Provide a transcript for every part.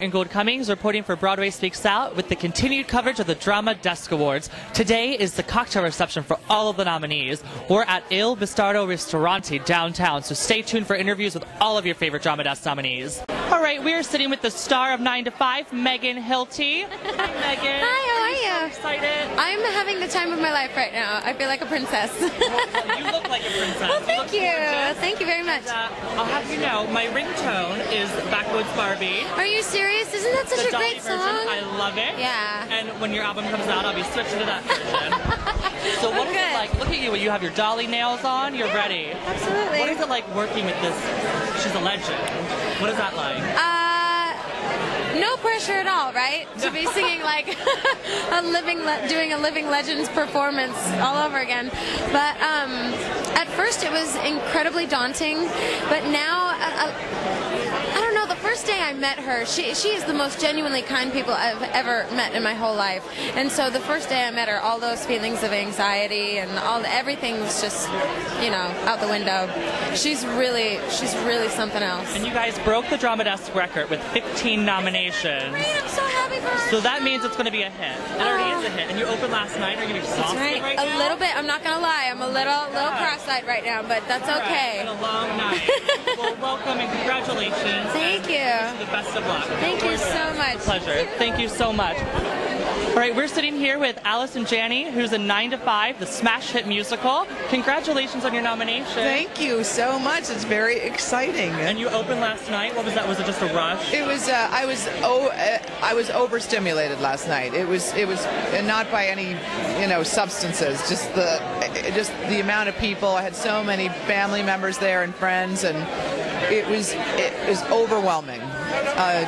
And Gould Cummings reporting for Broadway Speaks Out with the continued coverage of the Drama Desk Awards. Today is the cocktail reception for all of the nominees. We're at Il Bastardo Ristorante downtown, so stay tuned for interviews with all of your favorite Drama Desk nominees. All right, we are sitting with the star of 9 to 5, Megan Hilty. Hi, Megan. Hi, how are you? So excited. I'm having the time of my life right now. I feel like a princess. Well, you look like a princess. Well, thank you. Gorgeous. Thank you very much. And, I'll have you know, my ringtone is Backwoods Barbie. Are you serious? Isn't that such a Dolly great song? version. I love it. Yeah. And when your album comes out, I'll be switching to that version. So what is it like? Look at you. You have your Dolly nails on. You're ready. Absolutely. What is it like working with this? She's a legend. What is that like? No pressure at all, right? To be singing like doing a Living Legends performance all over again. But at first it was incredibly daunting, but now I don't know. The first day I met her, she is the most genuinely kind people I've ever met in my whole life. And so the first day I met her, all those feelings of anxiety and everything was just, out the window. She's really something else. And you guys broke the Drama Desk record with 15 nominations. Great, I'm so happy for her. So that means it's going to be a hit. It already is a hit. And you opened last night. Are you exhausted right now? A little bit. I'm not going to lie. I'm a little cross-eyed right now, but that's okay. It's been a long night. Well, welcome and congratulations. Thank you. The best of luck. Thank you so much. Pleasure. Thank you so much. All right, we're sitting here with Allison and Janney, who's in 9 to 5, the smash hit musical. Congratulations on your nomination. Thank you so much. It's very exciting. And you opened last night. What was that? Was it just a rush? It was. I was overstimulated last night. It was not by any substances. Just the amount of people. I had so many family members there and friends, and it was overwhelming.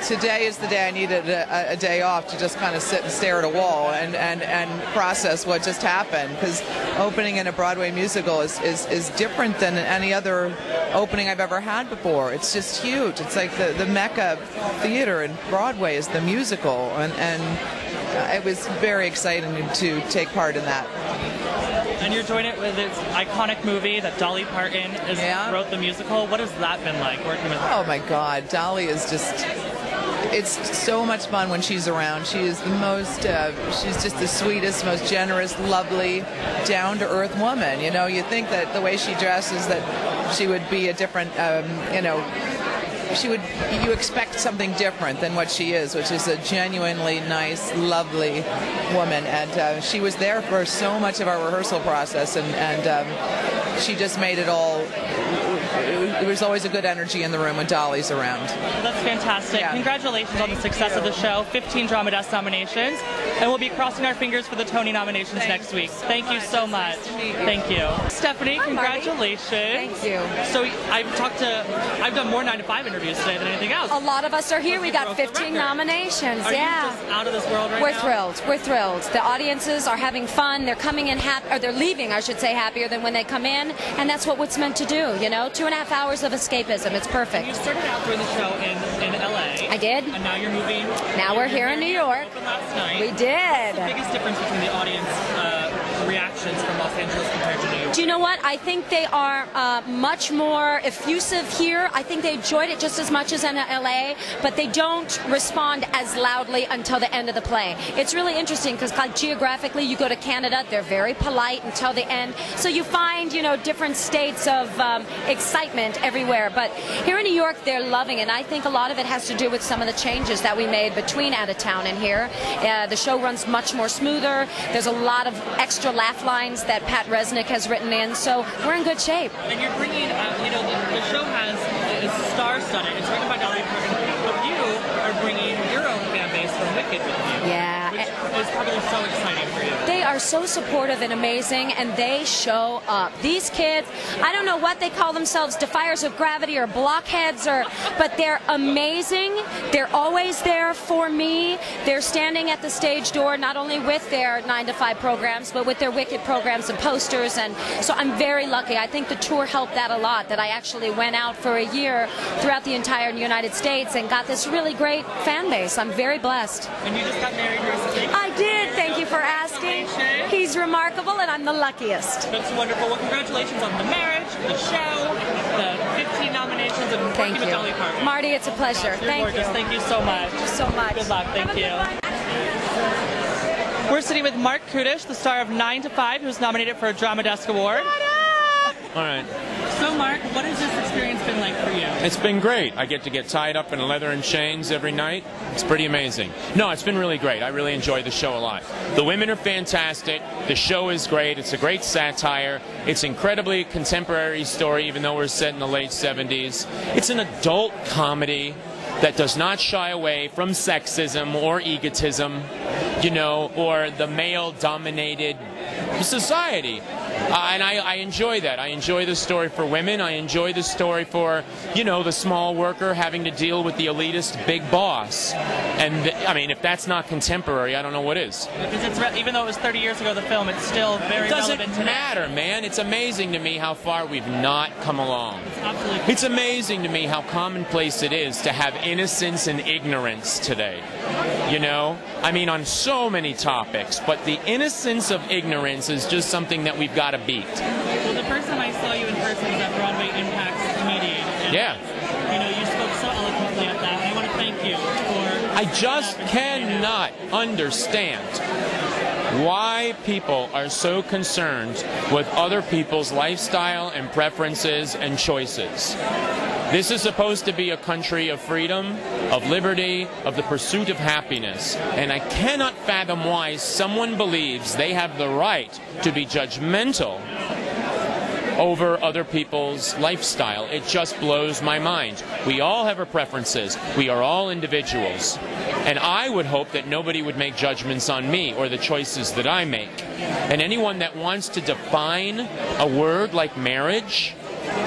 Today is the day I needed a day off to just kind of sit and stare at a wall and process what just happened, because opening in a Broadway musical is different than any other opening I've ever had before. It's just huge. It's like the mecca of theater, and Broadway is the musical, and it was very exciting to take part in that. And you're doing it with this iconic movie that Dolly Parton wrote the musical. What has that been like working with her? Oh my God, Dolly is just... It's so much fun when she's around. She is the most, she's just the sweetest, most generous, lovely, down-to-earth woman. You think that the way she dresses that she would be a different, you expect something different than what she is, which is a genuinely nice, lovely woman. And she was there for so much of our rehearsal process, and she just made it all. There was always a good energy in the room when Dolly's around. Well, that's fantastic. Yeah. Congratulations on the success of the show. 15 Drama Desk nominations. And we'll be crossing our fingers for the Tony nominations next week. Thank you so much. Thank you. Stephanie, Hi, congratulations. Thank you. So I've done more 9 to 5 interviews today than anything else. A lot of us are here. We got 15 nominations. Are you just out of this world right now? now? Thrilled. We're thrilled. The audiences are having fun. They're coming in or they're leaving, I should say, happier than when they come in. And that's what it's meant to do, 2.5 hours of escapism. It's perfect. You started out doing the show in L.A. I did. And now you're moving. Now we're here in New York. Opened last night. We did. What's the biggest difference between the audience reactions from Los Angeles compared to New York? Do you know what? I think they are much more effusive here. I think they enjoyed it just as much as in LA, but they don't respond as loudly until the end of the play. It's really interesting because geographically, you go to Canada, they're very polite until the end. So you find, different states of excitement everywhere. But here in New York, they're loving it. And I think a lot of it has to do with some of the changes that we made between out of town and here. The show runs much more smoother. There's a lot of extra laugh lines that Pat Resnick has written in, so we're in good shape. And you're bringing, the show is star-studded. It's written by Dolly Parton, but you are bringing your own fan base from Wicked with you. Yeah. Which is probably so exciting for you. They are so supportive and amazing, and they show up. These kids, I don't know what they call themselves, defiers of gravity or blockheads, but they're amazing. They're always there for me. They're standing at the stage door, not only with their 9 to 5 programs, but with their Wicked programs and posters. And so I'm very lucky. I think the tour helped that a lot, that I actually went out for a year throughout the entire United States and got this really great fan base. I'm very blessed. And you just got married recently? I did. Thank you for asking. He's remarkable, and I'm the luckiest. That's wonderful. Well, congratulations on the marriage, the show, the 15 nominations, and Thank working with Dolly you. Parton. Marty, it's a pleasure. You're Thank gorgeous. you. Thank you so much. Thank you so much. Good luck. Thank Have a you. good one. We're sitting with Marc Kudisch, the star of 9 to 5, who's nominated for a Drama Desk Award. All right. So, Marc, what has this experience been like for you? It's been great. I get to get tied up in leather and chains every night. It's pretty amazing. No, it's been really great. I really enjoy the show a lot. The women are fantastic. The show is great. It's a great satire. It's incredibly contemporary story, even though we're set in the late 70s. It's an adult comedy that does not shy away from sexism or egotism, you know, or the male-dominated society. And I enjoy that. I enjoy the story for women. I enjoy the story for, you know, the small worker having to deal with the elitist big boss. And, I mean, if that's not contemporary, I don't know what is. Because it's even though it was 30 years ago, the film, it's still very relevant today. It doesn't matter, man. It's amazing to me how far we've not come along. It's absolutely. It's amazing to me how commonplace it is to have innocence and ignorance today. You know? I mean, on so many topics. But the innocence of ignorance is just something that we've got to beat. Well, the first time I saw you in person was at Broadway Impact's meeting. And, Yeah. you know, you spoke so eloquently at that, and I want to thank you for... I just cannot understand why people are so concerned with other people's lifestyle and preferences and choices. This is supposed to be a country of freedom, of liberty, of the pursuit of happiness. And I cannot fathom why someone believes they have the right to be judgmental over other people's lifestyle. It just blows my mind. We all have our preferences. We are all individuals. And I would hope that nobody would make judgments on me or the choices that I make. And anyone that wants to define a word like marriage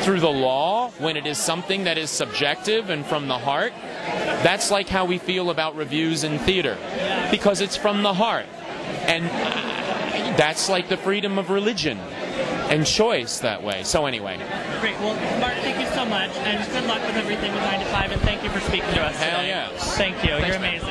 through the law when it is something that is subjective and from the heart, that's like how we feel about reviews in theater, because it's from the heart. And that's like the freedom of religion and choice that way. So anyway. Great. Well, Marc, thank you so much, and good luck with everything with 9 to 5, and thank you for speaking to us Hell today. yes. Thank you. You're amazing.